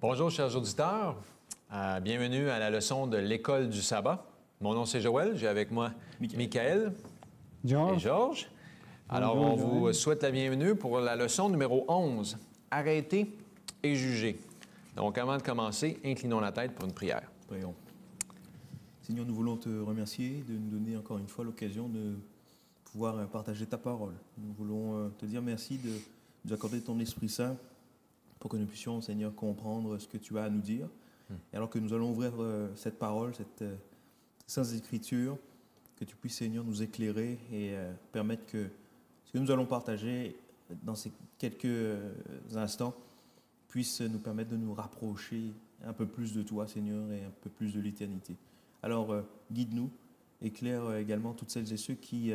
Bonjour, chers auditeurs. Bienvenue à la leçon de l'École du sabbat. Mon nom, c'est Joël. J'ai avec moi Michael et Georges. Alors, on vous souhaite la bienvenue pour la leçon numéro 11, Arrêter et juger. Donc, avant de commencer, inclinons la tête pour une prière. Prions. Seigneur, nous voulons te remercier de nous donner encore une fois l'occasion de pouvoir partager ta parole. Nous voulons te dire merci de nous accorder ton Esprit Saint pour que nous puissions, Seigneur, comprendre ce que tu as à nous dire. Et alors que nous allons ouvrir cette parole, cette Sainte Écriture, que tu puisses, Seigneur, nous éclairer et permettre que ce que nous allons partager dans ces quelques instants puisse nous permettre de nous rapprocher un peu plus de toi, Seigneur, et un peu plus de l'éternité. Alors, guide-nous, éclaire également toutes celles et ceux qui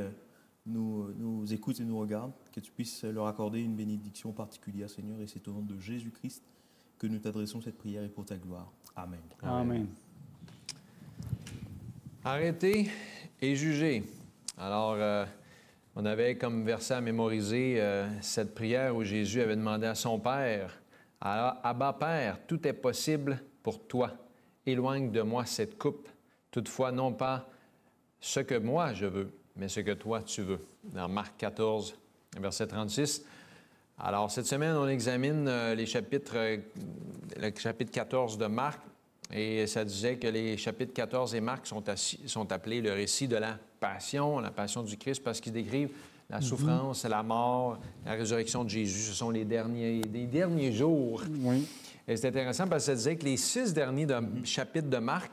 nous écoutent et nous regardent, que tu puisses leur accorder une bénédiction particulière, Seigneur, et c'est au nom de Jésus-Christ que nous t'adressons cette prière et pour ta gloire. Amen. Amen. Arrêter et juger. Alors, on avait comme verset à mémoriser cette prière où Jésus avait demandé à son Père, « Abba, Père, tout est possible pour toi. Éloigne de moi cette coupe. Toutefois, non pas ce que moi je veux, mais ce que toi tu veux. » Dans Marc 14, verset 36. Alors, cette semaine, on examine le chapitre 14 de Marc, et ça disait que les chapitres 14 et Marc sont appelés le récit de la passion du Christ, parce qu'ils décrivent la souffrance, la mort, la résurrection de Jésus. Ce sont les derniers jours. Oui. Et c'est intéressant parce que ça disait que les 6 derniers chapitres de Marc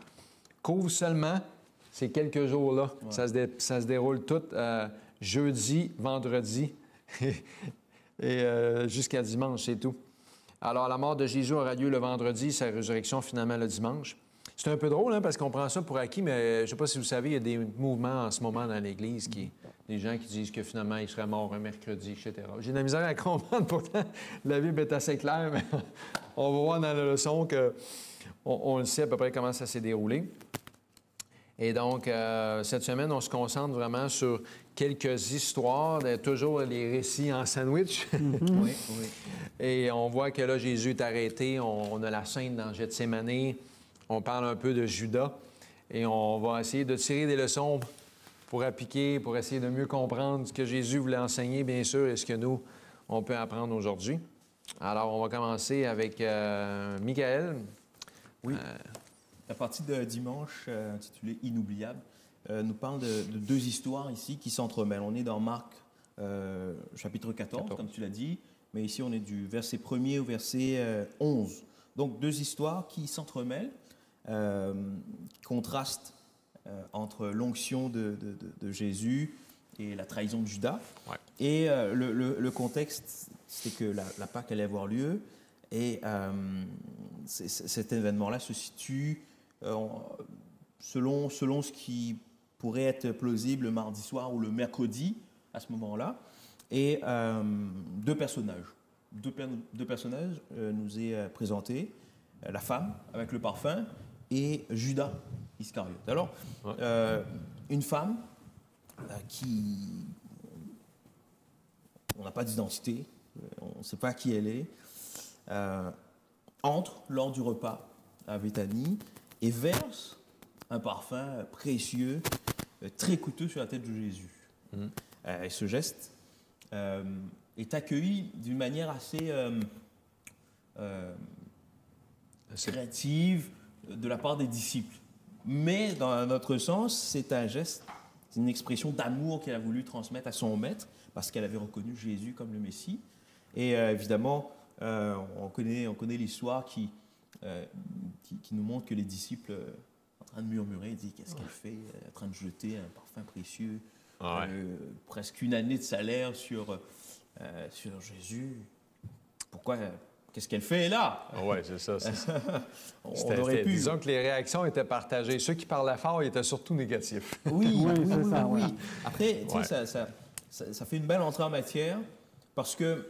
couvrent seulement ces quelques jours-là. Ouais. Ça se déroule tout jeudi, vendredi et jusqu'à dimanche, c'est tout. Alors, la mort de Jésus aura lieu le vendredi, sa résurrection finalement le dimanche. C'est un peu drôle, hein, parce qu'on prend ça pour acquis, mais je ne sais pas si vous savez, il y a des mouvements en ce moment dans l'Église, des gens qui disent que finalement, il serait mort un mercredi, etc. J'ai de la misère à comprendre, pourtant, la Bible est assez claire, mais on va voir dans la leçon qu'on le sait à peu près comment ça s'est déroulé. Et donc, cette semaine, on se concentre vraiment sur quelques histoires, toujours les récits en sandwich. Oui. Et on voit que là, Jésus est arrêté, on a la scène dans Gethsémani, on parle un peu de Judas, et on va essayer de tirer des leçons pour appliquer, pour essayer de mieux comprendre ce que Jésus voulait enseigner, bien sûr, et ce que nous, on peut apprendre aujourd'hui. Alors, on va commencer avec Michael. Oui. La partie de dimanche, intitulée « Inoubliable », nous parle de deux histoires ici qui s'entremêlent. On est dans Marc, chapitre 14, comme tu l'as dit, mais ici on est du verset 1er au verset 11. Donc deux histoires qui s'entremêlent, qui contrastent entre l'onction de Jésus et la trahison de Judas. Ouais. Et le contexte, c'était que la Pâque allait avoir lieu, et cet événement-là se situe selon ce qui pourrait être plausible le mardi soir ou le mercredi à ce moment-là. Et deux personnages nous est présentés, la femme avec le parfum et Judas Iscariote. Alors, une femme qui... on n'a pas d'identité, on ne sait pas qui elle est, entre lors du repas à Béthanie et verse un parfum précieux, très coûteux sur la tête de Jésus. Et ce geste est accueilli d'une manière assez créative de la part des disciples. Mais dans un autre sens, c'est un geste, c'est une expression d'amour qu'elle a voulu transmettre à son maître parce qu'elle avait reconnu Jésus comme le Messie. Et évidemment, on connaît l'histoire qui nous montre que les disciples, en train de murmurer, disent qu'est-ce qu'elle fait, en train de jeter un parfum précieux, presque une année de salaire sur Jésus. Pourquoi? Qu'est-ce qu'elle fait là? Oui, c'est ça. On aurait pu. Disons que les réactions étaient partagées. Ceux qui parlaient fort, ils étaient surtout négatifs. Oui. Voilà. Après, tu sais, ça fait une belle entrée en matière parce que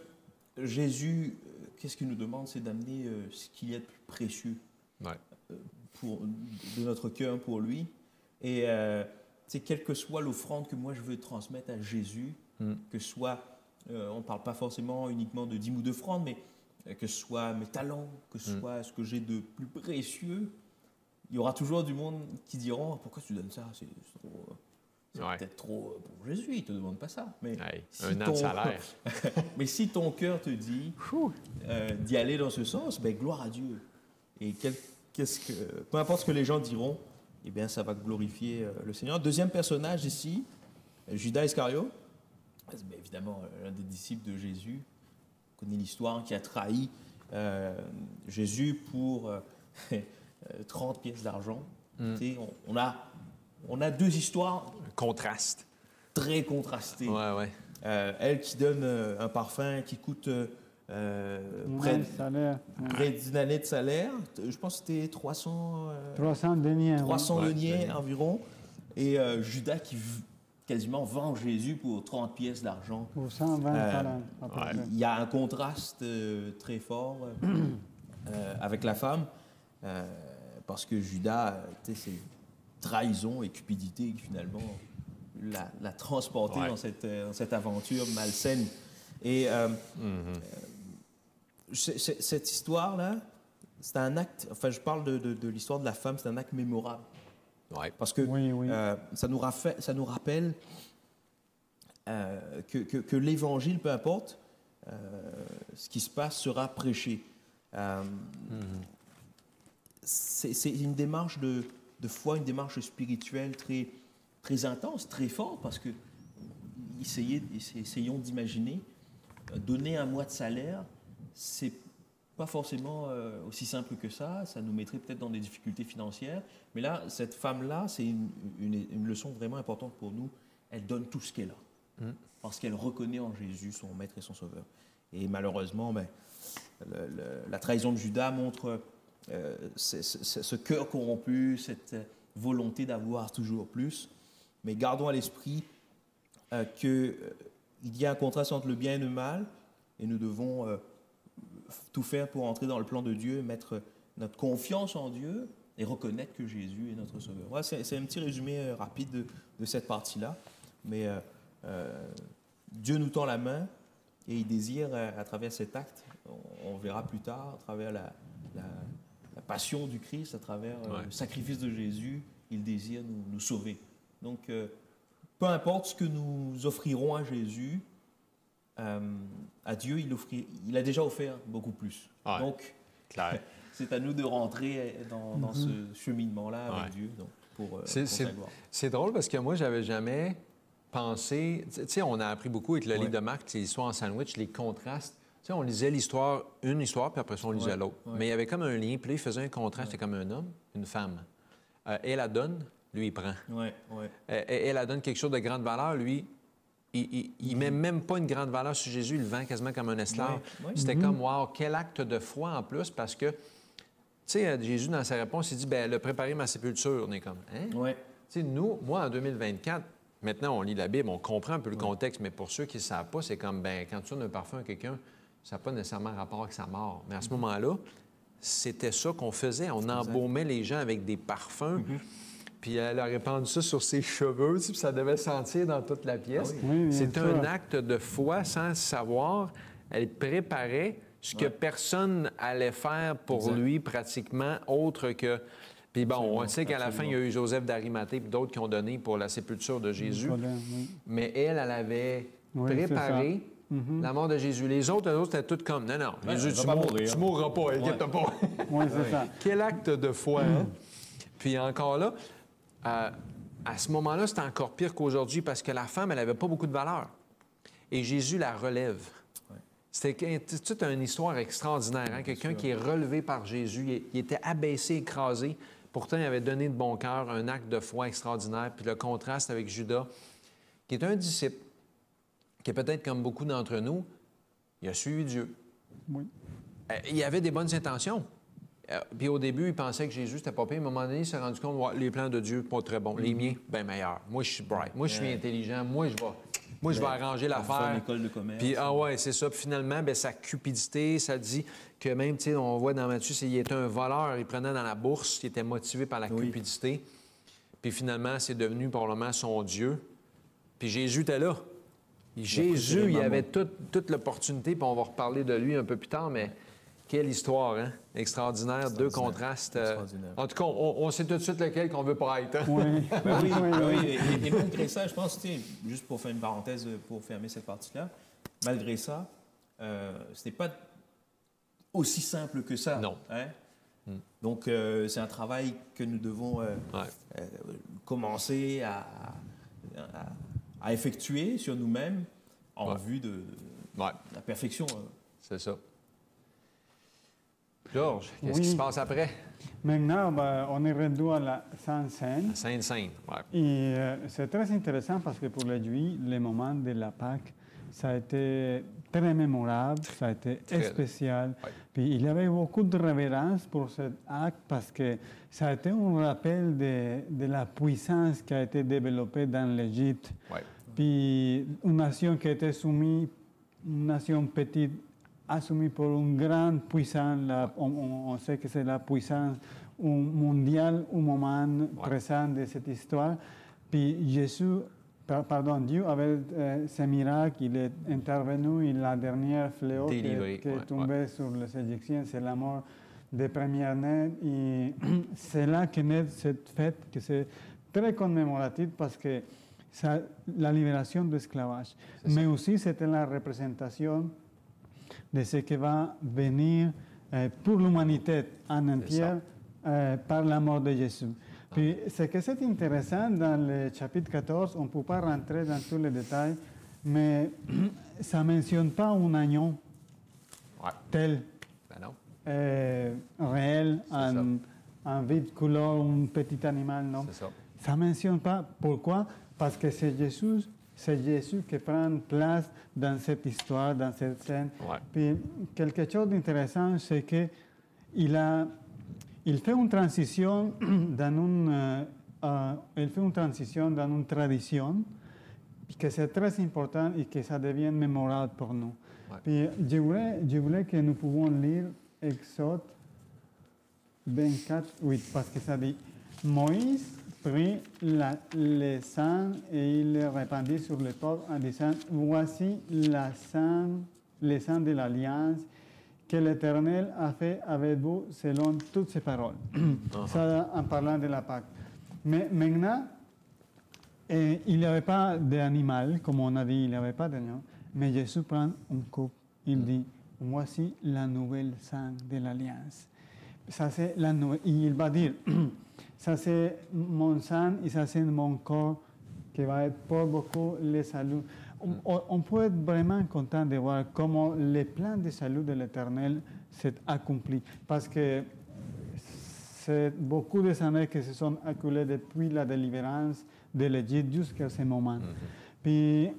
Jésus, qu'est-ce qu'il nous demande? C'est d'amener ce qu'il y a de plus précieux de notre cœur pour lui. Et quelle que soit l'offrande que moi je veux transmettre à Jésus, que soit, on ne parle pas forcément uniquement de dîmes ou d'offrandes, mais que ce soit mes talents, que ce soit ce que j'ai de plus précieux, il y aura toujours du monde qui diront pourquoi tu donnes ça, c'est peut-être trop pour Jésus, il ne te demande pas ça. Mais un an de salaire. Mais si ton cœur te dit d'y aller dans ce sens, ben, gloire à Dieu. Et peu importe ce que les gens diront, eh bien, ça va glorifier le Seigneur. Deuxième personnage ici, Judas Iscariote, évidemment l'un des disciples de Jésus. On connaît l'histoire, qui a trahi Jésus pour 30 pièces d'argent. On a deux histoires. Contraste. Très contrastées. Ouais. Elle qui donne un parfum qui coûte près d'une année de salaire. Je pense que c'était 300 deniers, environ. Et Judas qui quasiment vend Jésus pour 30 pièces d'argent. Pour 120 talents. Il y a un contraste très fort avec la femme, parce que Judas, c'est trahison et cupidité qui finalement l'a transporté dans cette aventure malsaine. Et cette histoire-là, c'est un acte, enfin je parle de l'histoire de la femme, c'est un acte mémorable. Ouais. Parce que ça nous rappelle que l'Évangile, peu importe ce qui se passe, sera prêché. C'est une démarche de foi, une démarche spirituelle très, très intense, très forte, parce que essayons d'imaginer, donner un mois de salaire, c'est pas forcément aussi simple que ça nous mettrait peut-être dans des difficultés financières, mais là, cette femme-là, c'est une leçon vraiment importante pour nous, elle donne tout ce qu'elle a, parce qu'elle reconnaît en Jésus son maître et son sauveur. Et malheureusement, la trahison de Judas montre ce cœur corrompu, cette volonté d'avoir toujours plus, mais gardons à l'esprit qu'il y a un contraste entre le bien et le mal, et nous devons tout faire pour entrer dans le plan de Dieu, mettre notre confiance en Dieu et reconnaître que Jésus est notre Sauveur. Voilà, c'est un petit résumé rapide de cette partie-là, mais Dieu nous tend la main et il désire, à travers cet acte, on verra plus tard, à travers la passion du Christ, à travers le sacrifice de Jésus, il désire nous sauver. Donc, peu importe ce que nous offrirons à Jésus, à Dieu, il a déjà offert beaucoup plus. Ouais, donc, c'est à nous de rentrer dans ce cheminement-là avec Dieu pour sa gloire. C'est drôle parce que moi, j'avais jamais pensé... Tu sais, on a appris beaucoup avec le livre de Marc, c'est l'histoire en sandwich, les contrastes. Tu sais, on lisait une histoire, puis après ça, on lisait l'autre. Mais il y avait comme un lien, puis là, il faisait un contraste. C'était comme un homme, une femme. Elle la donne, lui, il prend. Elle la donne quelque chose de grande valeur, lui... Il ne met même pas une grande valeur sur Jésus, il le vend quasiment comme un esclave. C'était comme, wow, quel acte de foi en plus, parce que, tu sais, Jésus, dans sa réponse, il dit, bien, elle a préparé ma sépulture. On est comme, hein? Tu sais, moi, en 2024, maintenant, on lit la Bible, on comprend un peu le contexte, mais pour ceux qui ne savent pas, c'est comme, bien, quand tu donnes un parfum à quelqu'un, ça n'a pas nécessairement rapport avec sa mort. Mais à ce moment-là, c'était ça qu'on faisait. On embaumait les gens avec des parfums. Puis elle a répandu ça sur ses cheveux, puis ça devait sentir dans toute la pièce. C'était un acte de foi sans savoir. Elle préparait ce que personne allait faire pour lui pratiquement, autre que... Puis bon, on sait qu'à la fin, il y a eu Joseph d'Arimathée puis d'autres qui ont donné pour la sépulture de Jésus. Mais elle avait préparé la mort de Jésus. Les autres, c'était tout comme, non, Jésus, tu mourras pas, inquiète-toi pas. C'est ça. Quel acte de foi, hein? Puis encore là... à ce moment-là, c'était encore pire qu'aujourd'hui parce que la femme, elle n'avait pas beaucoup de valeur. Et Jésus la relève. C'était toute une histoire extraordinaire. Hein? Quelqu'un qui est relevé par Jésus, il était abaissé, écrasé. Pourtant, il avait donné de bon cœur un acte de foi extraordinaire. Puis le contraste avec Judas, qui est un disciple, qui est peut-être comme beaucoup d'entre nous, il a suivi Dieu. Il avait des bonnes intentions. Puis au début, il pensait que Jésus, c'était pas pire. À un moment donné, il s'est rendu compte que les plans de Dieu, pas très bons. Les miens, bien meilleurs. Moi, je suis bright. Moi, je suis intelligent. Moi, je vais arranger l'affaire. Une école de commerce. Puis, c'est ça. Puis finalement, bien, sa cupidité, ça dit que même, tu sais, on voit dans Matthieu, il était un voleur. Il prenait dans la bourse. Il était motivé par la cupidité. Puis finalement, c'est devenu probablement son Dieu. Puis Jésus était là. Jésus, il avait toute l'opportunité, puis on va reparler de lui un peu plus tard, mais Quelle histoire, hein? Extraordinaire, deux contrastes. Extraordinaire. En tout cas, on sait tout de suite lequel qu'on veut pas être. Hein? Oui. Ben oui, Oui, ben oui. oui. Et malgré ça, je pense, tu sais, juste pour faire une parenthèse, pour fermer cette partie-là, malgré ça, ce n'est pas aussi simple que ça. Non. Hein? Donc, c'est un travail que nous devons commencer à effectuer sur nous-mêmes en vue de Ouais, la perfection. c'est ça. Georges, qu'est-ce Oui. qui se passe après? Maintenant, on est rendu à la Sainte-Seine. Sainte-Sainte, ouais. Et c'est très intéressant parce que pour les Juifs, le moment de la Pâque, ça a été très mémorable, ça a été Très. spécial. Ouais. Puis il y avait beaucoup de révérence pour cet acte parce que ça a été un rappel de la puissance qui a été développée dans l'Égypte. Ouais. Puis une nation qui a été soumise, une nation petite, assumie pour une grande puissance. On sait que c'est la puissance mondiale au moment présent de cette histoire. Puis Jésus, Dieu avait ce miracle, il est intervenu, et la dernière fléau qui Délivré, est tombée sur les Égyptiens, c'est la mort des premiers-nés. Et c'est là que naît cette fête, que c'est très commémoratif parce que la libération de l'esclavage. Mais aussi, c'était la représentation de ce qui va venir pour l'humanité en entière par la mort de Jésus. Puis, ce que c'est intéressant dans le chapitre 14, on ne peut pas rentrer dans tous les détails, mais ça ne mentionne pas un agneau tel, Ben non, réel, en vide couleur, un petit animal, non? c'est ça. Ça ne mentionne pas. Pourquoi? Parce que c'est Jésus qui prend place dans cette histoire, dans cette scène. Ouais. Puis quelque chose d'intéressant, c'est qu'il fait une transition dans une tradition, que c'est très important et que ça devient mémorable pour nous. Ouais. Puis je voulais que nous pouvons lire Exode 24, 8, parce que ça dit Moïse prit le sang et il le répandit sur le peuple en disant voici le sang de l'alliance que l'Éternel a fait avec vous selon toutes ses paroles. Ça en parlant de la Pâque. Mais maintenant, il n'y avait pas d'animal, comme on a dit, il n'y avait pas d'animal, mais Jésus prend une coupe, il dit voici la nouvelle sang de l'alliance. Ça c'est la nouvelle. Il va dire ça c'est mon sang et ça c'est mon corps qui va être pour beaucoup le salut. On peut être vraiment content de voir comment le plan de salut de l'Éternel s'est accompli. Parce que c'est beaucoup de années qui se sont écoulées depuis la délivrance de l'Égypte jusqu'à ce moment. Puis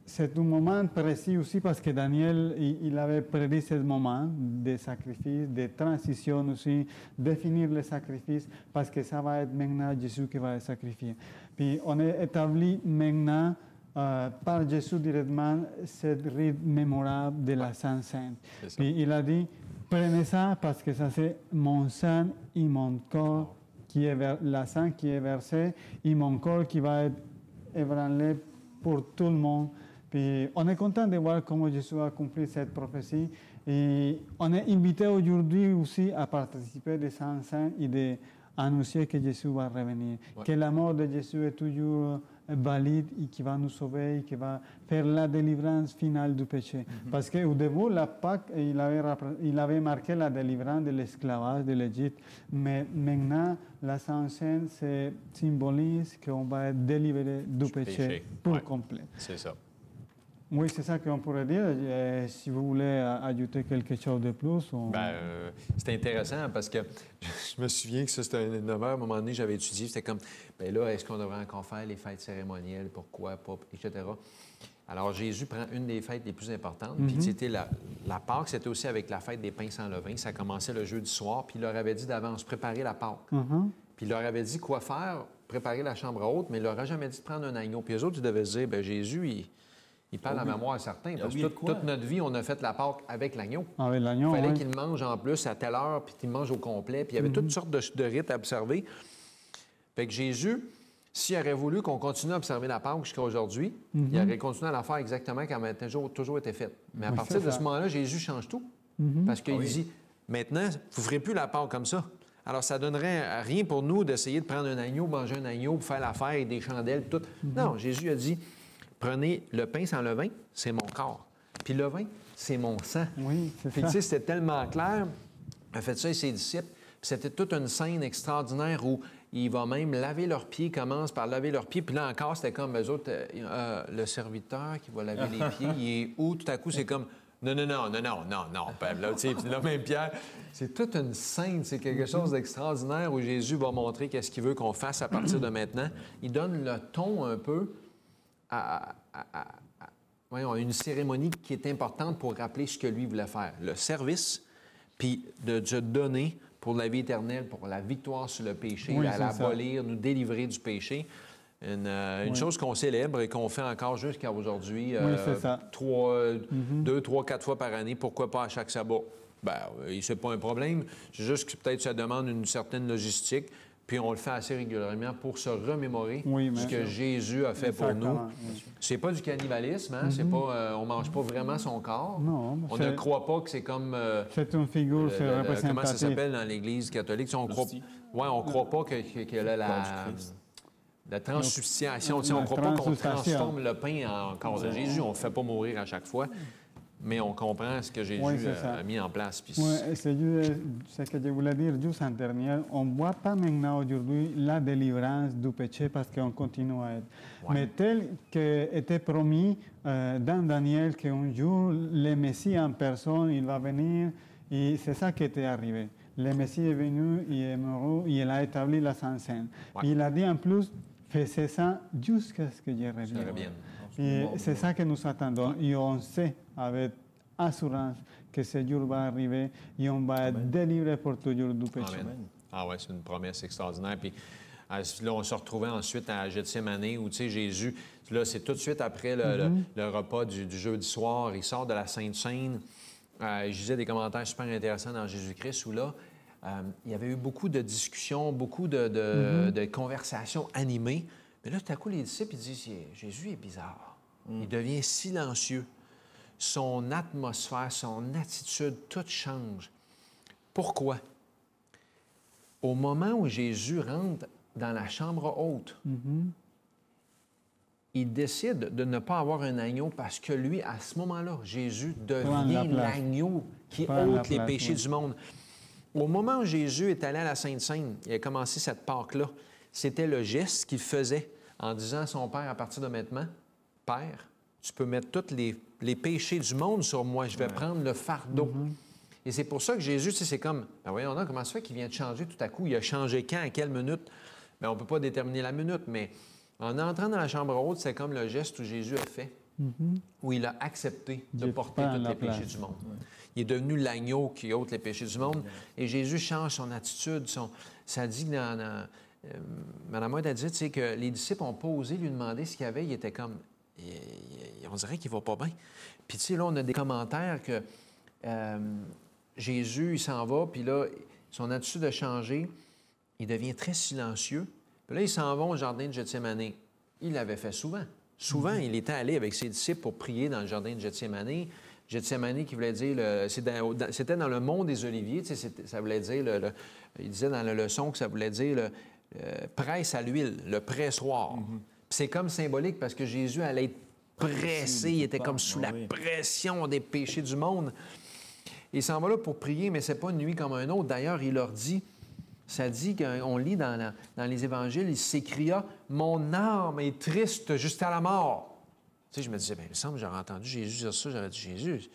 c'est un moment précis aussi parce que Daniel, il avait prédit ce moment de sacrifice, de transition aussi, définir le sacrifice, parce que ça va être maintenant Jésus qui va être sacrifié. Puis on est établi maintenant par Jésus directement cette rite mémorable de la Sainte Sainte. Puis il a dit, prenez ça parce que ça c'est mon sang et mon corps, qui est la sang qui est versée, et mon corps qui va être ébranlé pour tout le monde. Puis on est content de voir comment Jésus a accompli cette prophétie. Et on est invité aujourd'hui aussi à participer de Saint Saint et d'annoncer que Jésus va revenir. Ouais. Que la mort de Jésus est toujours valide et qui va nous sauver et qui va faire la délivrance finale du péché. Parce qu'au début, la Pâque, il avait marqué la délivrance de l'esclavage de l'Égypte. Mais maintenant, la Sainte Seine symbolise qu'on va être délivré du péché pour complet. C'est ça. Oui, c'est ça qu'on pourrait dire. Si vous voulez ajouter quelque chose de plus. C'est intéressant parce que je me souviens que ça, c'était à 9 heures. À un moment donné, j'avais étudié. C'était comme, bien là, est-ce qu'on devrait encore faire les fêtes cérémonielles? Pourquoi pas? Etc. Alors, Jésus prend une des fêtes les plus importantes. Puis, c'était la Pâque, c'était aussi avec la fête des pains sans levain. Ça commençait le jeudi soir. Puis, il leur avait dit d'avance, préparer la Pâque. Puis, il leur avait dit quoi faire, préparer la chambre haute, mais il leur a jamais dit de prendre un agneau. Puis, eux autres, ils devaient se dire, bien, Jésus, il parle à mémoire certain, parce que toute notre vie, on a fait la Pâque avec l'agneau. Avec l'agneau, il fallait qu'il mange en plus à telle heure, puis qu'il mange au complet. Puis il y avait toutes sortes de rites à observer. Fait que Jésus, s'il aurait voulu qu'on continue à observer la Pâque jusqu'à aujourd'hui, il aurait continué à la faire exactement comme elle a toujours été faite. Mais à partir de ce moment-là, Jésus change tout. Parce qu'il dit, maintenant, vous ne ferez plus la Pâque comme ça. Alors, ça donnerait rien pour nous d'essayer de prendre un agneau, manger un agneau, faire l'affaire avec des chandelles, tout. Non, Jésus a dit, prenez le pain sans levain, c'est mon corps. Puis le vin, c'est mon sang. Oui, c'est Puis, ça. tu sais, c'était tellement clair. Il a fait ça avec ses disciples. Puis c'était toute une scène extraordinaire où il va même laver leurs pieds, commence par laver leurs pieds. Puis là encore, c'était comme eux autres, le serviteur qui va laver les pieds, il est où? Tout à coup, c'est comme, non, Père. Là, tu sais, puis là, même Pierre, c'est toute une scène, c'est quelque chose d'extraordinaire où Jésus va montrer qu'est-ce qu'il veut qu'on fasse à partir de maintenant. Il donne le ton un peu voyons, une cérémonie qui est importante pour rappeler ce que lui voulait faire. Le service, puis de se donner pour la vie éternelle, pour la victoire sur le péché, Oui, à c'est l'abolir, nous délivrer du péché. Une chose qu'on célèbre et qu'on fait encore jusqu'à aujourd'hui, Oui, c'est ça. 2, 3, 4 fois par année. Pourquoi pas à chaque sabbat? Bien, c'est pas un problème. C'est juste que peut-être ça demande une certaine logistique. Puis on le fait assez régulièrement pour se remémorer ce que Jésus a fait pour nous. C'est pas du cannibalisme, hein? C'est pas, on mange pas vraiment son corps. Non, on ne croit pas que c'est comme... c'est une figure, c'est représentatif. Comment ça s'appelle dans l'Église catholique? On croit pas que la transsubstantiation. On ne croit pas qu'on transforme le pain en corps de Jésus. On ne fait pas mourir à chaque fois. Mais on comprend ce que Jésus a mis en place. Puis... Oui, c'est ce que je voulais dire juste en dernier. On ne voit pas maintenant aujourd'hui la délivrance du péché parce qu'on continue à être. Mais tel qu'était promis dans Daniel qu'un jour, le Messie en personne, il va venir, et c'est ça qui était arrivé. Le Messie est venu, il est mort, il a établi la Sainte Seine. Il a dit en plus, faites ça jusqu'à ce que je revienne. Et c'est ça que nous attendons. Et on sait avec assurance que ce jour va arriver et on va être délivré pour toujours du péché. Amen. Ah ouais, c'est une promesse extraordinaire. Puis là, on se retrouvait ensuite à Gethsémani où, tu sais, Jésus, là, c'est tout de suite après le repas du jeudi soir. Il sort de la Sainte Seine. Je disais des commentaires super intéressants dans Jésus-Christ où là, il y avait eu beaucoup de discussions, beaucoup de conversations animées. Mais là, tout à coup, les disciples, ils disent, Jésus est bizarre. Il devient silencieux. Son atmosphère, son attitude, tout change. Pourquoi? Au moment où Jésus rentre dans la chambre haute, il décide de ne pas avoir un agneau parce que lui, à ce moment-là, Jésus devient l'agneau qui ôte les péchés du monde. Au moment où Jésus est allé à la Sainte Seine, il a commencé cette Pâque-là, c'était le geste qu'il faisait en disant à son Père, à partir de maintenant, Père, tu peux mettre tous les péchés du monde sur moi, je vais prendre le fardeau. Et c'est pour ça que Jésus, tu sais, c'est comme, ben voyons donc, comment ça fait qu'il vient de changer tout à coup? Il a changé quand, à quelle minute? Bien, on ne peut pas déterminer la minute, mais en entrant dans la chambre haute, c'est comme le geste où Jésus a fait, où il a accepté de porter tous les péchés du monde. Il est devenu l'agneau qui ôte les péchés du monde. Et Jésus change son attitude. Ça dit que Mme White a dit, tu sais, que les disciples n'ont pas osé lui demander ce qu'il y avait. Il était comme... on dirait qu'il ne va pas bien. Puis, tu sais, là, on a des commentaires que Jésus, il s'en va, puis là, son attitude a changé. Il devient très silencieux. Puis là, ils s'en vont au jardin de Gethsémani. Il l'avait fait souvent. Souvent, il était allé avec ses disciples pour prier dans le jardin de Gethsémani. Gethsémani qui voulait dire, c'était dans le mont des Oliviers, tu sais, ça voulait dire, il disait dans la leçon que ça voulait dire presse à l'huile, le pressoir. Puis c'est comme symbolique parce que Jésus allait être pressé, il était comme sous la pression des péchés du monde. Il s'en va là pour prier, mais c'est pas une nuit comme un autre. D'ailleurs, il leur dit, ça dit qu'on lit dans les évangiles, il s'écria « Mon âme est triste jusqu'à la mort ». Tu sais, je me disais, bien, il me semble que j'aurais entendu Jésus dire ça, j'aurais dit, Jésus,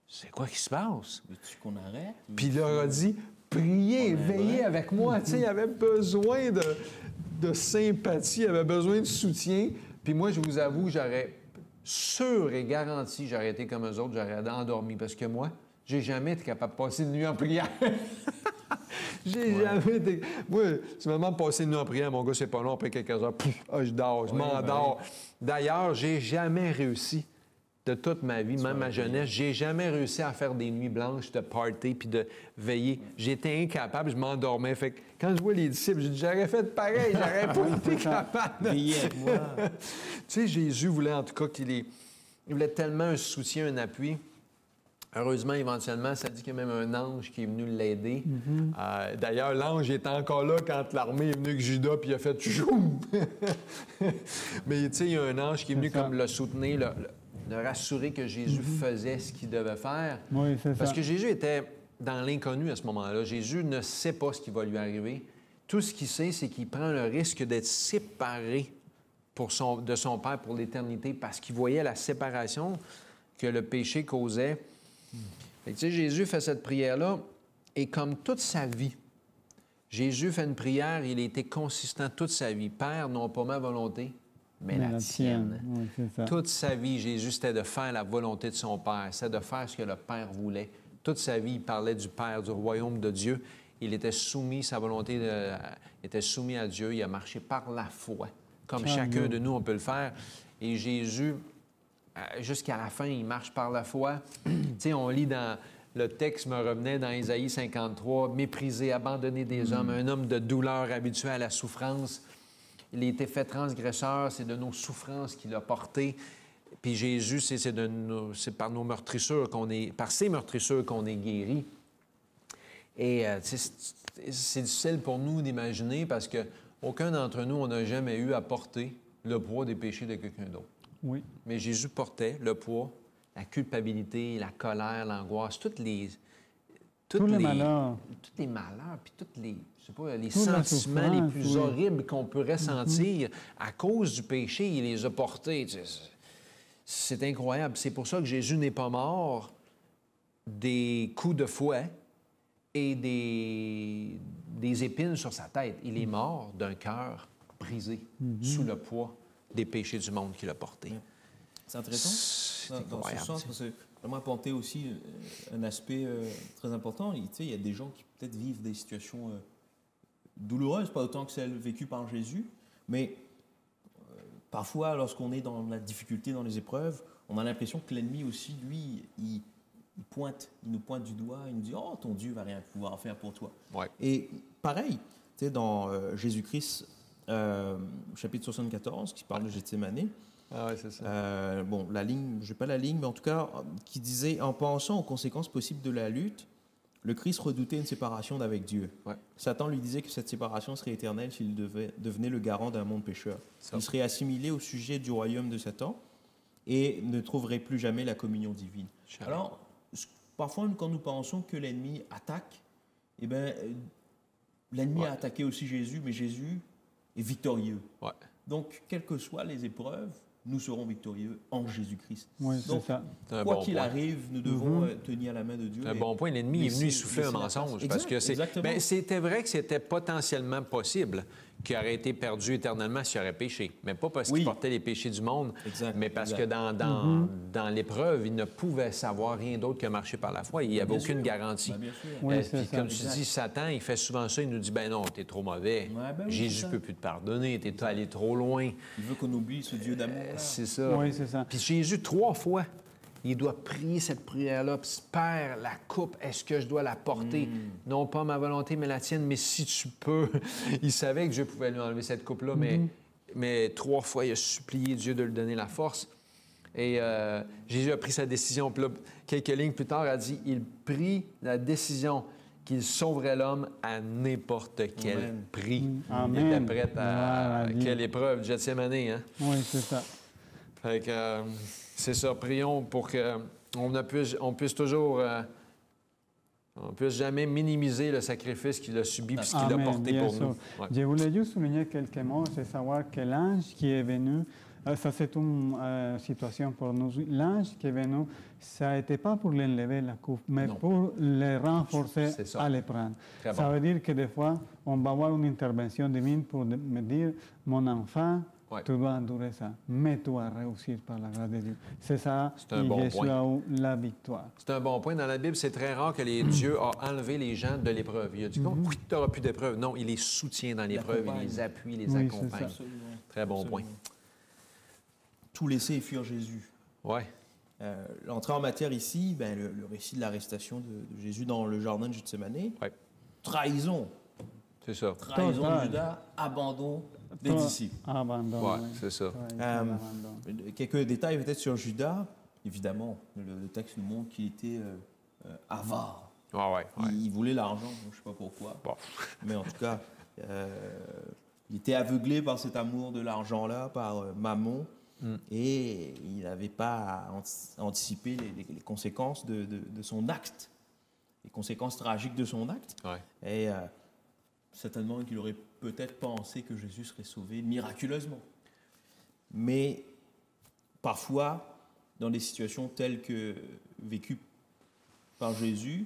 c'est quoi qui se passe? Veux-tu qu'on arrête? Puis il leur a dit, priez, veillez avec moi. Tu sais, il avait besoin de sympathie, il avait besoin de soutien. Puis moi, je vous avoue, j'aurais sûr et garanti, j'aurais été comme eux autres, j'aurais endormi. Parce que moi, j'ai jamais été capable de passer une nuit en prière. J'ai jamais été... Moi, tu me demandes de passer une nuit en prière, mon gars, c'est pas long, après quelques heures, je dors, je m'endors. D'ailleurs, j'ai jamais réussi, de toute ma vie, même ma jeunesse, j'ai jamais réussi à faire des nuits blanches de party puis de veiller. J'étais incapable, je m'endormais. Fait que quand je vois les disciples, je dis, j'aurais fait pareil, j'aurais pas été capable. Veiller avec moi. Tu sais, Jésus voulait en tout cas il voulait tellement un soutien, un appui. Heureusement, éventuellement, ça dit qu'il y a même un ange qui est venu l'aider. D'ailleurs, l'ange était encore là quand l'armée est venue avec Judas, puis il a fait tchoum! Mais tu sais, il y a un ange qui est venu comme le soutenir, le rassurer que Jésus faisait ce qu'il devait faire. Oui, c'est Parce ça. que Jésus était dans l'inconnu à ce moment-là. Jésus ne sait pas ce qui va lui arriver. Tout ce qu'il sait, c'est qu'il prend le risque d'être séparé de son Père pour l'éternité parce qu'il voyait la séparation que le péché causait. Fait que, tu sais, Jésus fait cette prière-là et comme toute sa vie, Jésus fait une prière, il a été consistant toute sa vie. Père, non pas ma volonté, mais la tienne. Oui, c'est ça. Toute sa vie, Jésus, c'était de faire la volonté de son Père. C'était de faire ce que le Père voulait. Toute sa vie, il parlait du Père, du royaume de Dieu. Il était soumis, sa volonté était soumis à Dieu. Il a marché par la foi, comme chacun de nous, on peut le faire. Et Jésus, jusqu'à la fin, il marche par la foi. Tu sais, on lit dans... Le texte me revenait dans Ésaïe 53, « Méprisé, abandonné des hommes, un homme de douleur habitué à la souffrance. Il a été fait transgresseur, c'est de nos souffrances qu'il a porté. » Puis Jésus, c'est par nos meurtrissures par ses meurtrissures qu'on est guéri. Et c'est difficile pour nous d'imaginer parce qu'aucun d'entre nous, on n'a jamais eu à porter le poids des péchés de quelqu'un d'autre. Oui. Mais Jésus portait le poids, la culpabilité, la colère, l'angoisse, tous les malheurs. Tous les malheurs, puis les Toute la sentiments les plus souffrance, oui. horribles qu'on pourrait sentir à cause du péché, il les a portés. Tu sais, c'est incroyable. C'est pour ça que Jésus n'est pas mort des coups de fouet et des épines sur sa tête. Il est mort d'un cœur brisé sous le poids des péchés du monde qu'il a portés. C'est intéressant dans ce incroyable, sens, parce que j'aimerais apporter aussi un aspect très important. Tu sais, il y a des gens qui peut-être vivent des situations douloureuses, pas autant que celles vécues par Jésus, mais parfois, lorsqu'on est dans la difficulté, dans les épreuves, on a l'impression que l'ennemi aussi, lui, il nous pointe du doigt, il nous dit « Oh, ton Dieu va rien pouvoir faire pour toi. Ouais. » Et pareil, tu sais, dans Jésus-Christ, chapitre 74, qui parle de Gethsémanée, Ah oui, c'est ça. bon, la ligne, je n'ai pas la ligne, mais en tout cas, qui disait, en pensant aux conséquences possibles de la lutte, le Christ redoutait une séparation d'avec Dieu. Ouais. Satan lui disait que cette séparation serait éternelle s'il devenait le garant d'un monde pécheur. Ça. Il serait assimilé au sujet du royaume de Satan et ne trouverait plus jamais la communion divine. Alors, parfois, quand nous pensons que l'ennemi attaque, eh bien, l'ennemi a attaqué aussi Jésus, mais Jésus est victorieux. Ouais. Donc, quelles que soient les épreuves, nous serons victorieux en Jésus-Christ. Oui, c'est Donc, ça. quoi qu'il arrive, nous devons tenir la main de Dieu. Un bon point. L'ennemi est venu souffler un mensonge. Parce que c'était vrai que c'était potentiellement possible qu'il aurait été perdu éternellement s'il aurait péché. Mais pas parce qu'il portait les péchés du monde, mais parce que dans l'épreuve, il ne pouvait savoir rien d'autre que marcher par la foi. Il n'y avait aucune garantie. Bien sûr. Oui, Puis comme tu dis, Satan, il fait souvent ça. Il nous dit, ben non, t'es trop mauvais. Jésus ne peut plus te pardonner. T'es allé trop loin. Il veut qu'on oublie ce Dieu d'amour. C'est ça. Oui, c'est ça. Puis Jésus, 3 fois, il doit prier cette prière-là. Puis, Père, la coupe, est-ce que je dois la porter? Non pas ma volonté, mais la tienne, mais si tu peux. Il savait que Dieu pouvait lui enlever cette coupe-là, mais 3 fois, il a supplié Dieu de lui donner la force. Et Jésus a pris sa décision. Puis là, quelques lignes plus tard, a dit, il prit la décision qu'il sauverait l'homme à n'importe quel prix. Amen. Il était prêt à quelle épreuve, Gethsémanée, hein? Oui, c'est ça. Fait que c'est ça, prions pour qu'on puisse toujours... on ne puisse jamais minimiser le sacrifice qu'il a subi et ce qu'il a porté pour nous. Ouais. Je voulais juste souligner quelques mots, c'est savoir que l'ange qui est venu, ça c'est une situation pour nous. L'ange qui est venu, ça n'était pas pour l'enlever la coupe, mais pour le renforcer à le prendre. Ça veut dire que des fois, on va avoir une intervention divine pour me dire, mon enfant, tu dois endurer ça, mais tu vas réussir par la grâce de Dieu. C'est ça, Jésus a eu la victoire. C'est un bon point. Dans la Bible, c'est très rare que Dieu a enlevé les gens de l'épreuve. Il a dit, oui, tu n'auras plus d'épreuve. Non, il les soutient dans l'épreuve, il les appuie, il les accompagne. Très bon point. Tout laisser et fuir Jésus. Oui. L'entrée en matière ici, le récit de l'arrestation de Jésus dans le jardin de Gethsémanée. Oui. Trahison. C'est ça. Trahison de Judas, abandon des disciples. Abandon. Oui, c'est ça. Quelques détails peut-être sur Judas. évidemment, le texte nous montre qu'il était avare. Ah ouais, ouais. Il voulait l'argent, je ne sais pas pourquoi. Bon. Mais en tout cas, il était aveuglé par cet amour de l'argent-là, par Mammon, et il n'avait pas à anticiper les conséquences de son acte, les conséquences tragiques de son acte. Ouais. Et certainement qu'il aurait peut-être pensé que Jésus serait sauvé miraculeusement. Mais parfois, dans des situations telles que vécues par Jésus,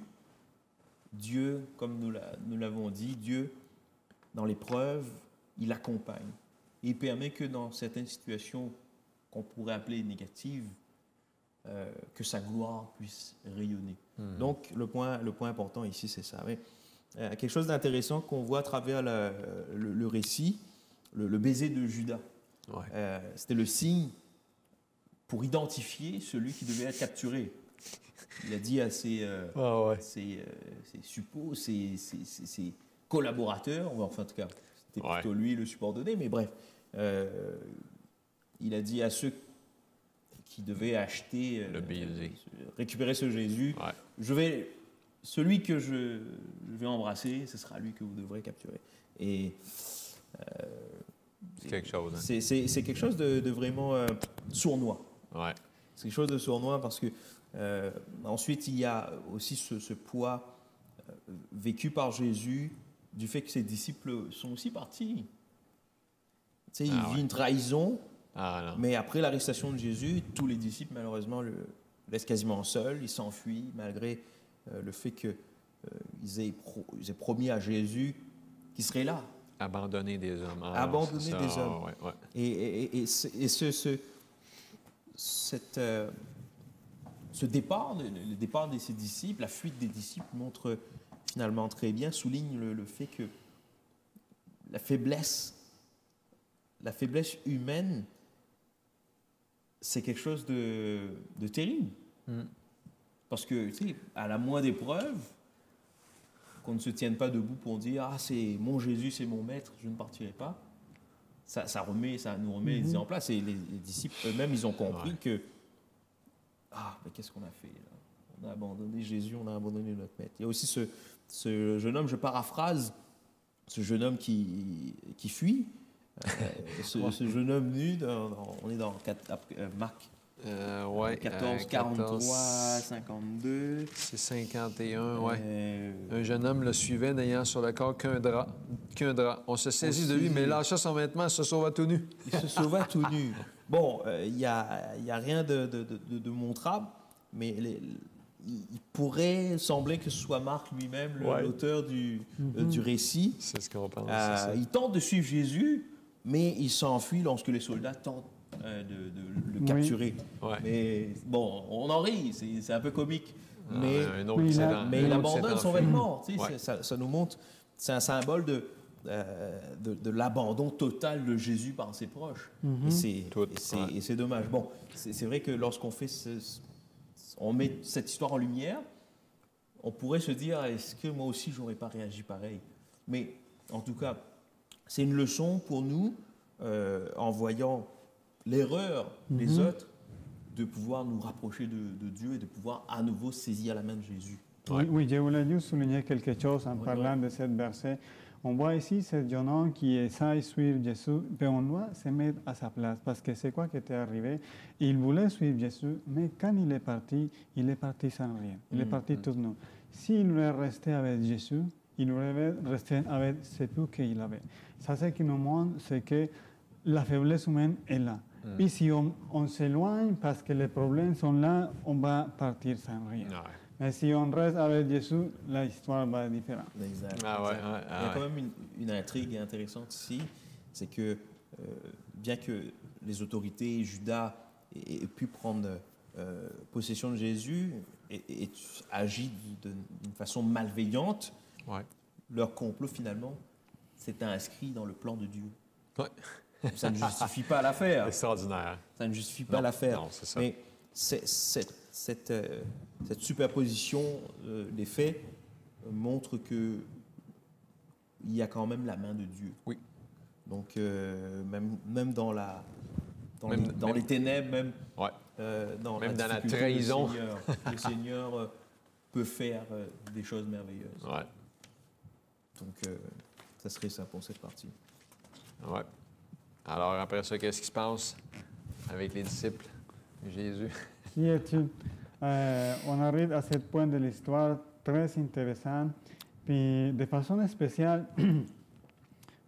Dieu, comme nous l'avons dit, Dieu, dans l'épreuve, il accompagne. Il permet que dans certaines situations qu'on pourrait appeler négatives, que sa gloire puisse rayonner. Donc, le point important ici, c'est ça. Mais, quelque chose d'intéressant qu'on voit à travers le récit, le baiser de Judas. Ouais. C'était le signe pour identifier celui qui devait être capturé. Il a dit à ses suppôts, ses collaborateurs, enfin en tout cas, c'était plutôt lui le subordonné, mais bref, il a dit à ceux qui devaient acheter, récupérer ce Jésus, celui que je vais embrasser, ce sera lui que vous devrez capturer. Et c'est quelque chose. Hein? C'est quelque chose de vraiment sournois. Ouais. C'est quelque chose de sournois parce que ensuite, il y a aussi ce poids vécu par Jésus du fait que ses disciples sont aussi partis. Tu sais, il vit une trahison, mais après l'arrestation de Jésus, tous les disciples, malheureusement, le laissent quasiment seul. Il s'enfuit malgré le fait qu'ils aient promis à Jésus qu'il serait là. Abandonner des hommes. Abandonner des hommes. Ouais. Et ce départ, le départ de ses disciples, la fuite des disciples montre finalement très bien, souligne le fait que la faiblesse humaine, c'est quelque chose de terrible. Parce que, tu sais, à la moindre épreuve, qu'on ne se tienne pas debout pour dire « Ah, c'est mon Jésus, c'est mon maître, je ne partirai pas », ça nous remet les idées en place. Et les disciples eux-mêmes, ils ont compris que « Ah, mais qu'est-ce qu'on a fait là? On a abandonné Jésus, on a abandonné notre maître. » Il y a aussi ce jeune homme, je paraphrase, ce jeune homme qui fuit, ce jeune homme nu, on est dans Marc 14, 43, 52. C'est 51, oui. Un jeune homme le suivait, n'ayant sur le corps qu'un drap. On se saisit de lui, mais lâcha son vêtement, se sauva tout nu. Il se sauva tout nu. Bon, il n'y a rien de montrable, mais il pourrait sembler que ce soit Marc lui-même, l'auteur du récit. C'est ce qu'on pense. Il tente de suivre Jésus, mais il s'enfuit lorsque les soldats tentent de le capturer. Mais bon, on en rit, c'est un peu comique. Mais il abandonne son vêtement. Ça nous montre, c'est un symbole de l'abandon total de Jésus par ses proches. Et c'est dommage. Bon, c'est vrai que lorsqu'on fait on met cette histoire en lumière, on pourrait se dire, est-ce que moi aussi j'aurais pas réagi pareil? Mais en tout cas, c'est une leçon pour nous, en voyant l'erreur des autres, de pouvoir nous rapprocher de Dieu et de pouvoir à nouveau saisir la main de Jésus. Oui, je voulais juste souligner quelque chose en parlant de ce verset. On voit ici ce jeune homme qui essaie de suivre Jésus, mais on doit se mettre à sa place parce que c'est quoi qui était arrivé? Il voulait suivre Jésus, mais quand il est parti sans rien. Il est parti tout nu. S'il voulait rester avec Jésus, il voulait rester avec ce peu qu'il avait. Ça, ce qui nous montre, c'est que la faiblesse humaine est là. Et si on s'éloigne parce que les problèmes sont là, on va partir sans rien. Mais si on reste avec Jésus, l'histoire va être différente. Exact. Il y a quand même une intrigue intéressante ici, c'est que bien que les autorités, Judas, aient pu prendre possession de Jésus et agit d'une façon malveillante, leur complot finalement s'est inscrit dans le plan de Dieu. Ça ne justifie pas l'affaire. Extraordinaire. Ça ne justifie pas l'affaire. Non, c'est ça. Mais cette superposition des faits montre qu'il y a quand même la main de Dieu. Oui. Donc, même dans dans les ténèbres, même, Ouais. Même dans la difficulté, trahison. Le Seigneur peut faire des choses merveilleuses. Ouais. Donc, ça serait ça pour cette partie. Ouais. Alors, après ça, qu'est-ce qui se passe avec les disciples de Jésus? Qui es-tu? On arrive à ce point de l'histoire très intéressant. Puis, de façon spéciale,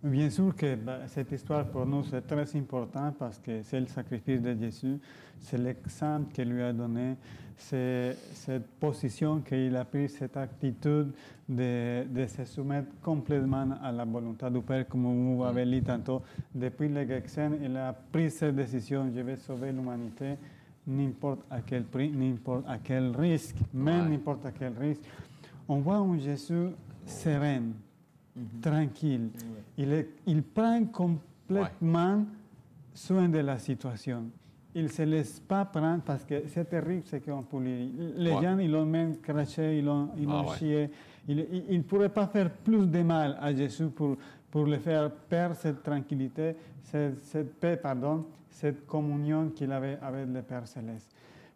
bien sûr que cette histoire pour nous c'est très important parce que c'est le sacrifice de Jésus, c'est l'exemple qu'il lui a donné, c'est cette position qu'il a prise, cette attitude de se soumettre complètement à la volonté du Père, comme vous avez dit tantôt. Depuis le Gethsemane, il a pris cette décision, je vais sauver l'humanité, n'importe à quel prix, n'importe à quel risque, même n'importe à quel risque. On voit un Jésus serein, tranquille. Il prend complètement soin de la situation. Il ne se laisse pas prendre parce que c'est terrible ce qu'on peut lire. Les gens, ils l'ont même craché, ils l'ont chié. Il ne pourrait pas faire plus de mal à Jésus pour le faire perdre cette tranquillité, cette paix, pardon, cette communion qu'il avait avec le Père Céleste.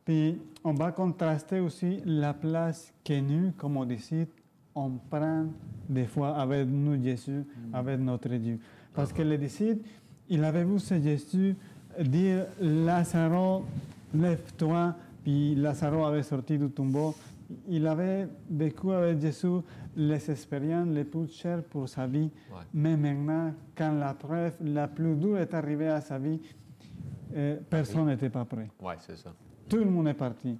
Puis, on va contraster aussi la place que nous, comme on décide, on prend des fois avec nous, Jésus, avec notre Dieu. Parce que les disciples, ils avaient vu ce Jésus dire « Lazare, lève-toi », puis Lazare avait sorti du tombeau. Il avait vécu avec Jésus les expériences les plus chères pour sa vie. Mais maintenant, quand la preuve la plus dure est arrivée à sa vie, personne n'était pas prêt. Oui, c'est ça. Tout le monde est parti.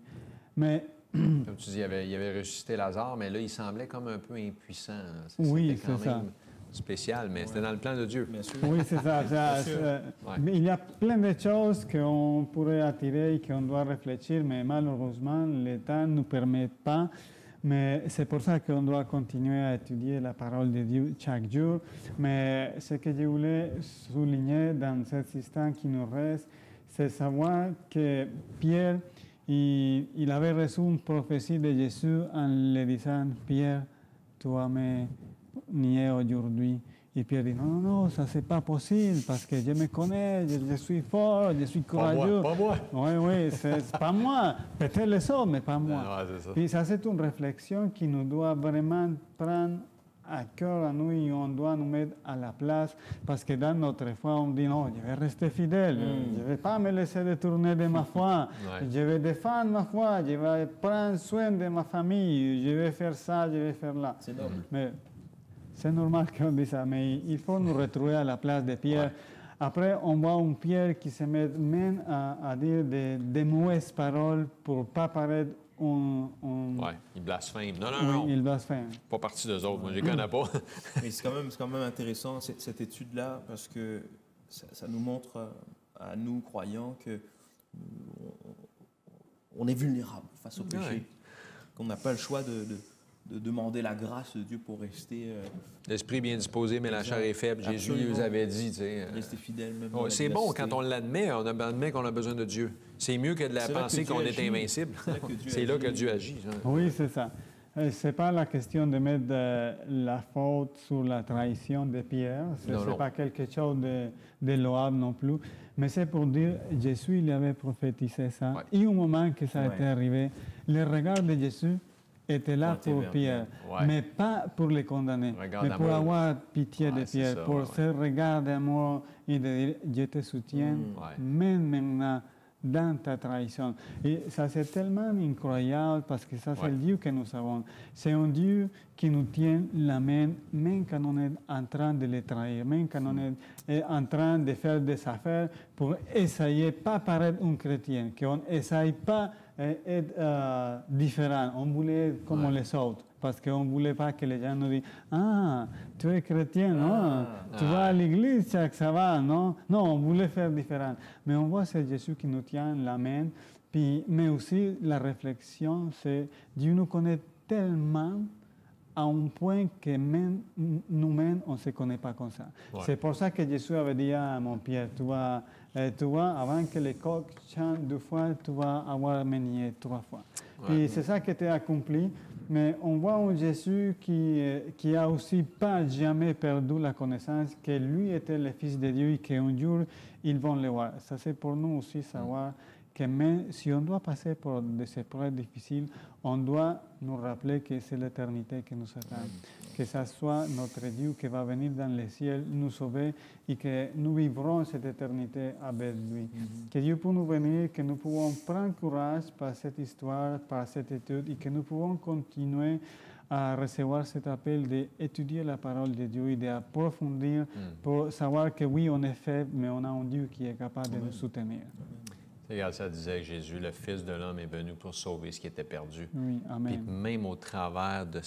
Mais comme tu dis, il avait ressuscité Lazare, mais là, il semblait comme un peu impuissant. Oui, c'était quand c'est même spécial, mais c'était dans le plan de Dieu. Bien sûr. oui, c'est ça. Mais il y a plein de choses qu'on pourrait attirer et qu'on doit réfléchir, mais malheureusement, le temps ne nous permet pas. Mais c'est pour ça qu'on doit continuer à étudier la parole de Dieu chaque jour. Mais ce que je voulais souligner dans cet instant qui nous reste, c'est savoir que Pierre, il avait reçu une prophétie de Jésus en lui disant « Pierre, tu vas me nier aujourd'hui ». Et Pierre dit « Non, non, non, ça c'est pas possible parce que je me connais, je suis fort, je suis courageux. » Pas moi. Oui, oui, c'est pas moi. Peut-être les autres, mais pas moi. Ah, c'est ça. Puis ça, c'est une réflexion qui nous doit vraiment prendre à cœur à nous et on doit nous mettre à la place parce que dans notre foi, on dit non, je vais rester fidèle, je ne vais pas me laisser détourner de ma foi, je vais défendre ma foi, je vais prendre soin de ma famille, je vais faire ça, je vais faire là. C'est normal. Mais c'est normal qu'on dise ça, mais il faut nous retrouver à la place de Pierre. Après, on voit un Pierre qui se met même à dire des mauvaises paroles pour ne pas paraître Oui, il blasphème. Non, non, oui, non. il blasphème. Pas partie d'eux autres. Moi, je les connais pas. Mais c'est quand même intéressant cette étude-là parce que ça nous montre à nous, croyants, que on est vulnérable face au péché, qu'on n'a pas le choix de demander la grâce de Dieu pour rester... L'esprit bien disposé, mais la chair est faible. Jésus Absolument. nous avait dit, tu sais. Rester fidèle même dans C'est bon l'adversité. quand on l'admet, on admet qu'on a besoin de Dieu. C'est mieux que de C'est là penser que Dieu qu'on est agit. invincible. C'est là que Dieu agit. Hein. Oui, c'est ça. Ce n'est pas la question de mettre la faute sur la trahison de Pierre. Ce n'est pas quelque chose de louable non plus. Mais c'est pour dire, Jésus, il avait prophétisé ça. Ouais. Et au moment que ça était arrivé, le regard de Jésus était là pour Pierre, mais pas pour le condamner, mais pour avoir pitié de Pierre, pour ce regard d'amour et de dire, je te soutiens, même maintenant, dans ta trahison. Et ça, c'est tellement incroyable parce que ça, c'est le Dieu que nous avons. C'est un Dieu qui nous tient la main, même quand on est en train de le trahir, même quand on est en train de faire des affaires pour essayer pas paraître un chrétien, qu'on n'essaye pas être différent. On voulait être comme les autres. Parce qu'on ne voulait pas que les gens nous disent « Ah, tu es chrétien, non? Tu vas à l'église chaque sabbat, non? » Non, on voulait faire différent. Mais on voit c'est Jésus qui nous tient la main. Puis, mais aussi, la réflexion, c'est Dieu nous connaît tellement à un point que même nous-mêmes, on ne se connaît pas comme ça. C'est pour ça que Jésus avait dit à mon Pierre, tu vas, avant que les coqs chantent 2 fois, tu vas avoir mené 3 fois. Puis c'est ça qui était accompli. Mais on voit un Jésus qui a aussi pas jamais perdu la connaissance que lui était le Fils de Dieu et qu'un jour, ils vont le voir. Ça, c'est pour nous aussi savoir que même si on doit passer par des épreuves difficiles, on doit nous rappeler que c'est l'éternité qui nous attend. Que ça soit notre Dieu qui va venir dans le ciel nous sauver et que nous vivrons cette éternité avec lui. Que Dieu peut nous venir, que nous pouvons prendre courage par cette histoire, par cette étude et que nous pouvons continuer à recevoir cet appel d'étudier la parole de Dieu et d'approfondir pour savoir que oui, on est faible, mais on a un Dieu qui est capable de nous soutenir. Regarde, ça disait que Jésus, le Fils de l'homme, est venu pour sauver ce qui était perdu. Oui, amen. Puis même au travers de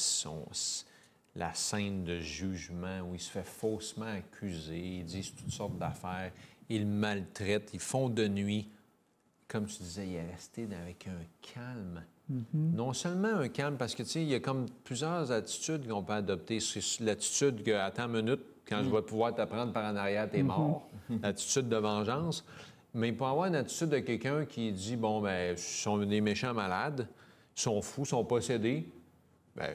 la scène de jugement où il se fait faussement accuser, ils disent toutes sortes d'affaires, ils le maltraitent, ils font de nuit. Comme tu disais, il est resté avec un calme. Non seulement un calme, parce que, tu sais, il y a comme plusieurs attitudes qu'on peut adopter. C'est l'attitude que, attends une minute, quand je vais pouvoir t'apprendre par en arrière, t'es mort. L'attitude de vengeance. Mais pour avoir une attitude de quelqu'un qui dit, bon, ben, ils sont des méchants malades, ils sont fous, ils sont possédés, bien,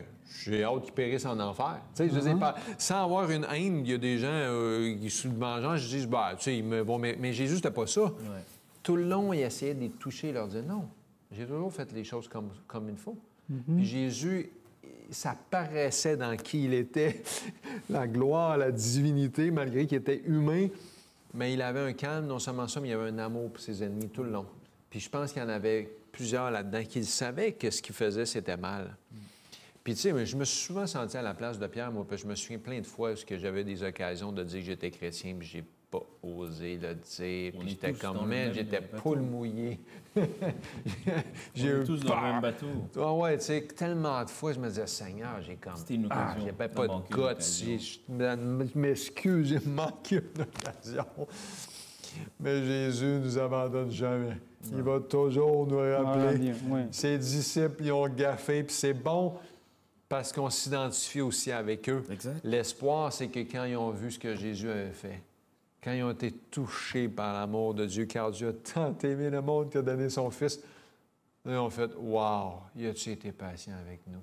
j'ai hâte qu'ils périssent en enfer. Tu sais, je veux dire, sans avoir une haine, il y a des gens qui, sous le vengeance, je dis, ben, tu sais, ils me vont. Mais Jésus, c'était pas ça. Ouais. Tout le long, il essayait de les toucher, il leur disait, non, j'ai toujours fait les choses comme il faut. Puis Jésus, ça paraissait dans qui il était, la gloire, la divinité, malgré qu'il était humain. Mais il avait un calme, non seulement ça, mais il y avait un amour pour ses ennemis tout le long. Puis je pense qu'il y en avait plusieurs là-dedans qui savaient que ce qu'il faisait, c'était mal. Puis tu sais, je me suis souvent senti à la place de Pierre, moi, puis je me souviens plein de fois où j'avais des occasions de dire que j'étais chrétien, puis j'ai pas osé le dire. Puis j'étais comme, man, j'étais poule mouillée. J'ai eu tous dans le même bateau. Ah ouais, tu sais, tellement de fois, je me disais, Seigneur, j'ai comme... C'était une occasion. J'avais pas de guts. Je m'excuse, j'ai manqué une occasion. Mais Jésus ne nous abandonne jamais. Il va toujours nous rappeler. Ses disciples, ils ont gaffé, puis c'est bon parce qu'on s'identifie aussi avec eux. Exact. L'espoir, c'est que quand ils ont vu ce que Jésus avait fait, quand ils ont été touchés par l'amour de Dieu, car Dieu a tant aimé le monde qu'il a donné son Fils, ils ont fait « Wow! Il a-tu été patient avec nous? »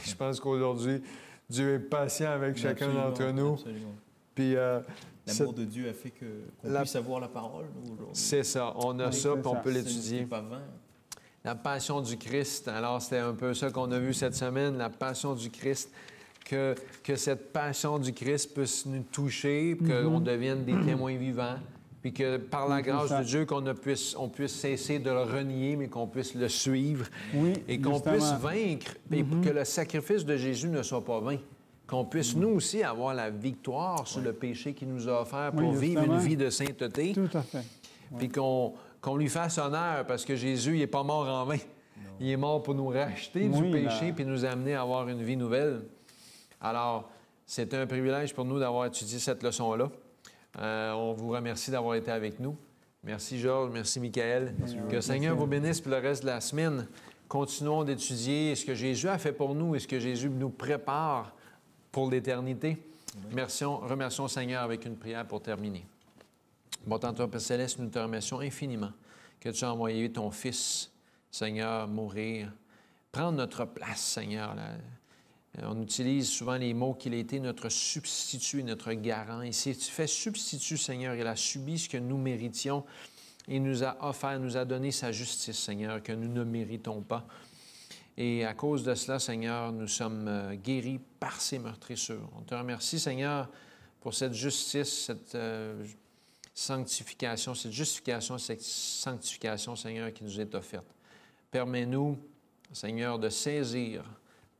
Je pense qu'aujourd'hui, Dieu est patient avec chacun d'entre nous. Absolument. Puis, l'amour de Dieu a fait qu'on puisse avoir la parole aujourd'hui. C'est ça. On a ça, puis on peut l'étudier. C'est pas vain. La passion du Christ. Alors, c'était un peu ça qu'on a vu cette semaine, la passion du Christ. Que cette passion du Christ puisse nous toucher, qu'on devienne des témoins vivants, puis que par la grâce de Dieu, on puisse cesser de le renier, mais qu'on puisse le suivre, et qu'on puisse vaincre, et que le sacrifice de Jésus ne soit pas vain. Qu'on puisse, nous aussi, avoir la victoire sur le péché qu'il nous a offert pour vivre une vie de sainteté. Tout à fait. Puis qu'on lui fasse honneur, parce que Jésus, il n'est pas mort en vain. Non. Il est mort pour nous racheter du péché puis nous amener à avoir une vie nouvelle. Alors, c'est un privilège pour nous d'avoir étudié cette leçon-là. On vous remercie d'avoir été avec nous. Merci, Georges. Merci, Michael. Que le Seigneur vous bénisse pour le reste de la semaine. Continuons d'étudier ce que Jésus a fait pour nous et ce que Jésus nous prépare pour l'éternité. Remercions le Seigneur avec une prière pour terminer. Bon, Tante Père Céleste, nous te remercions infiniment que tu as envoyé ton Fils, Seigneur, mourir, prendre notre place, Seigneur. Là. On utilise souvent les mots qu'il a été notre substitut, notre garant. Et si tu fais substitut, Seigneur, il a subi ce que nous méritions et nous a offert, nous a donné sa justice, Seigneur, que nous ne méritons pas. Et à cause de cela, Seigneur, nous sommes guéris par ces meurtrissures. On te remercie, Seigneur, pour cette justice, cette sanctification, cette justification, cette sanctification, Seigneur, qui nous est offerte. Permets-nous, Seigneur, de saisir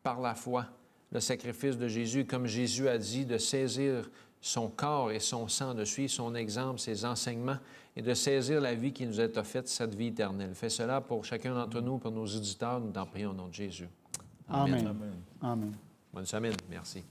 par la foi le sacrifice de Jésus, comme Jésus a dit, de saisir son corps et son sang, de suivre son exemple, ses enseignements, et de saisir la vie qui nous est offerte, cette vie éternelle. Fais cela pour chacun d'entre nous, pour nos auditeurs, nous t'en prions au nom de Jésus. Amen. Amen. Bonne semaine. Merci.